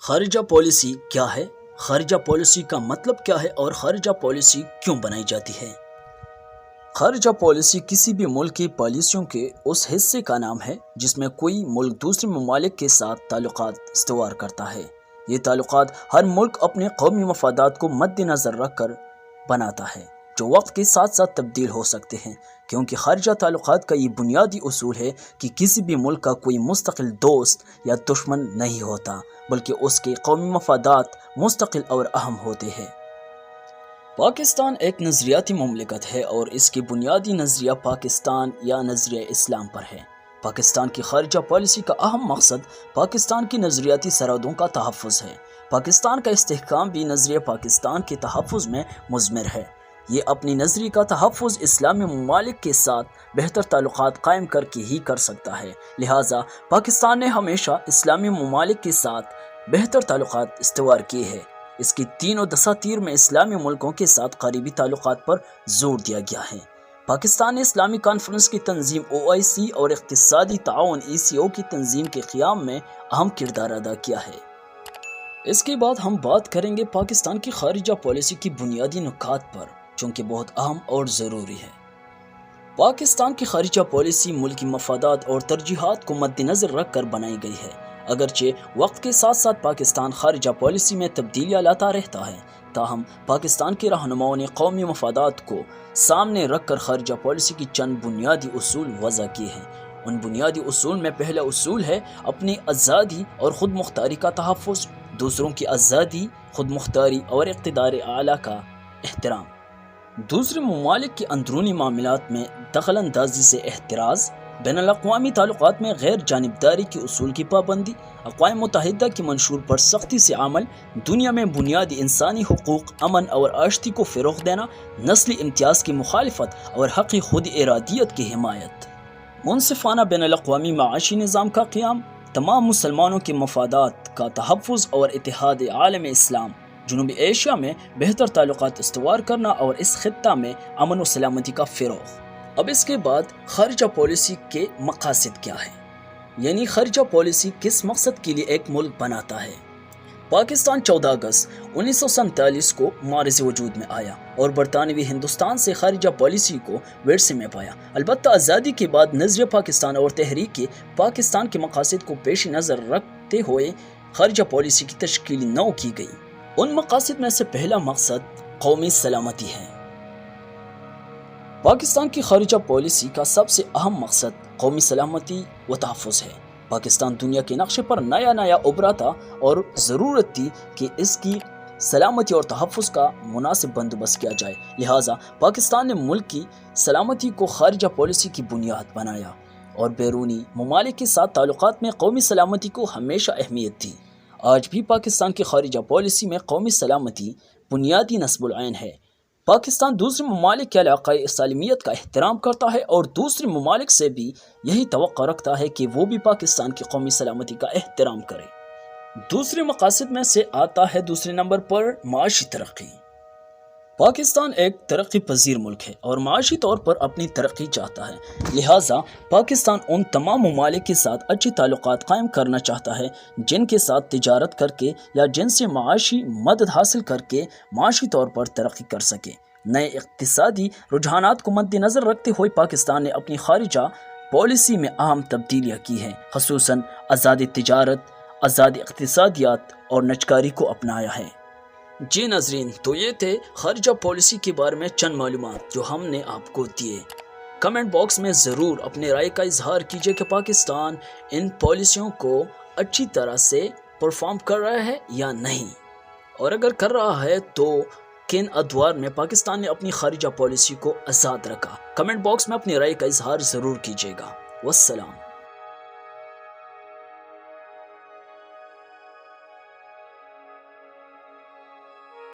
خارجہ پالیسی کیا ہے؟ خارجہ پالیسی کا مطلب کیا ہے اور خارجہ پالیسی کیوں بنائی جاتی ہے؟ خارجہ پالیسی کسی بھی ملک کی پالیسیوں کے اس حصے کا نام ہے جس میں کوئی ملک دوسرے ممالک کے ساتھ تعلقات استوار کرتا ہے۔ یہ تعلقات ہر ملک اپنے قومی مفادات کو مد نظر رکھ کر بناتا ہے، جو وقت کے ساتھ ساتھ تبدیل ہو سکتے ہیں، کیونکہ خارجہ تعلقات کا یہ بنیادی اصول ہے کہ کسی بھی ملک کا کوئی مستقل دوست یا دشمن نہیں ہوتا، بلکہ اس کے قومی مفادات مستقل اور اہم ہوتے ہیں۔ پاکستان ایک نظریاتی مملکت ہے اور اس کی بنیادی نظریہ پاکستان یا نظریہ اسلام پر ہے۔ پاکستان کی خارجہ پالیسی کا اہم مقصد پاکستان کی نظریاتی سرحدوں کا تحفظ ہے۔ پاکستان کا استحکام بھی نظریہ پاکستان کے تحفظ میں مضمر ہے۔ یہ اپنی نظریے کا تحفظ اسلامی ممالک کے ساتھ بہتر تعلقات قائم کر کے ہی کر سکتا ہے، لہٰذا پاکستان نے ہمیشہ اسلامی ممالک کے ساتھ بہتر تعلقات استوار کیے ہیں۔ اس کی تینوں دساتیر میں اسلامی ملکوں کے ساتھ قریبی تعلقات پر زور دیا گیا ہے۔ پاکستان نے اسلامی کانفرنس کی تنظیم OIC اور اقتصادی تعاون ECO کی تنظیم کے قیام میں اہم کردار ادا کیا ہے۔ اس کے بعد ہم بات کریں گے پاکستان کی خارجہ پالیسی کی بنیادی نکات پر، چونکہ بہت اہم اور ضروری ہے۔ پاکستان کی خارجہ پالیسی ملکی مفادات اور ترجیحات کو مد نظر رکھ کر بنائی گئی ہے۔ اگرچہ وقت کے ساتھ ساتھ پاکستان خارجہ پالیسی میں تبدیلیاں لاتا رہتا ہے، تاہم پاکستان کے رہنماؤں نے قومی مفادات کو سامنے رکھ کر خارجہ پالیسی کی چند بنیادی اصول وضع کیے ہیں۔ ان بنیادی اصول میں پہلا اصول ہے اپنی آزادی اور خود مختاری کا تحفظ، دوسروں کی آزادی، خود مختاری اور اقتدار اعلیٰ کا احترام، دوسرے ممالک کے اندرونی معاملات میں دخل اندازی سے احتراز، بین الاقوامی تعلقات میں غیر جانبداری کے اصول کی پابندی، اقوام متحدہ کے منشور پر سختی سے عمل، دنیا میں بنیادی انسانی حقوق، امن اور آشتی کو فروغ دینا، نسلی امتیاز کی مخالفت اور حق خود ارادیت کی حمایت، منصفانہ بین الاقوامی معاشی نظام کا قیام، تمام مسلمانوں کے مفادات کا تحفظ اور اتحاد عالم اسلام، جنوبی ایشیا میں بہتر تعلقات استوار کرنا اور اس خطہ میں امن و سلامتی کا فروغ۔ اب اس کے بعد خارجہ پالیسی کے مقاصد کیا ہے، یعنی خارجہ پالیسی کس مقصد کے لیے ایک ملک بناتا ہے۔ پاکستان 14 اگست 1947 کو معرض وجود میں آیا اور برطانوی ہندوستان سے خارجہ پالیسی کو ورثے میں پایا۔ البتہ آزادی کے بعد نظریہ پاکستان اور تحریک پاکستان کے مقاصد کو پیش نظر رکھتے ہوئے خارجہ پالیسی کی تشکیل نو کی گئی۔ ان مقاصد میں سے پہلا مقصد قومی سلامتی ہے۔ پاکستان کی خارجہ پالیسی کا سب سے اہم مقصد قومی سلامتی و تحفظ ہے۔ پاکستان دنیا کے نقشے پر نیا ابھرا تھا اور ضرورت تھی کہ اس کی سلامتی اور تحفظ کا مناسب بندوبست کیا جائے، لہٰذا پاکستان نے ملک کی سلامتی کو خارجہ پالیسی کی بنیاد بنایا اور بیرونی ممالک کے ساتھ تعلقات میں قومی سلامتی کو ہمیشہ اہمیت دی۔ آج بھی پاکستان کی خارجہ پالیسی میں قومی سلامتی بنیادی نصب العین ہے۔ پاکستان دوسرے ممالک کے علاقائی سالمیت کا احترام کرتا ہے اور دوسرے ممالک سے بھی یہی توقع رکھتا ہے کہ وہ بھی پاکستان کی قومی سلامتی کا احترام کرے۔ دوسرے مقاصد میں سے آتا ہے دوسرے نمبر پر معاشی ترقی۔ پاکستان ایک ترقی پذیر ملک ہے اور معاشی طور پر اپنی ترقی چاہتا ہے، لہٰذا پاکستان ان تمام ممالک کے ساتھ اچھی تعلقات قائم کرنا چاہتا ہے جن کے ساتھ تجارت کر کے یا جن سے معاشی مدد حاصل کر کے معاشی طور پر ترقی کر سکے۔ نئے اقتصادی رجحانات کو مد نظر رکھتے ہوئے پاکستان نے اپنی خارجہ پالیسی میں اہم تبدیلیاں کی ہیں، خصوصاً آزاد تجارت، آزاد اقتصادیات اور نجکاری کو اپنایا ہے۔ جی ناظرین، تو یہ تھے خارجہ پالیسی کے بارے میں چند معلومات جو ہم نے آپ کو دیے۔ کمنٹ باکس میں ضرور اپنے رائے کا اظہار کیجیے کہ پاکستان ان پالیسیوں کو اچھی طرح سے پرفارم کر رہا ہے یا نہیں، اور اگر کر رہا ہے تو کن ادوار میں پاکستان نے اپنی خارجہ پالیسی کو آزاد رکھا۔ کمنٹ باکس میں اپنی رائے کا اظہار ضرور کیجیے گا۔ والسلام۔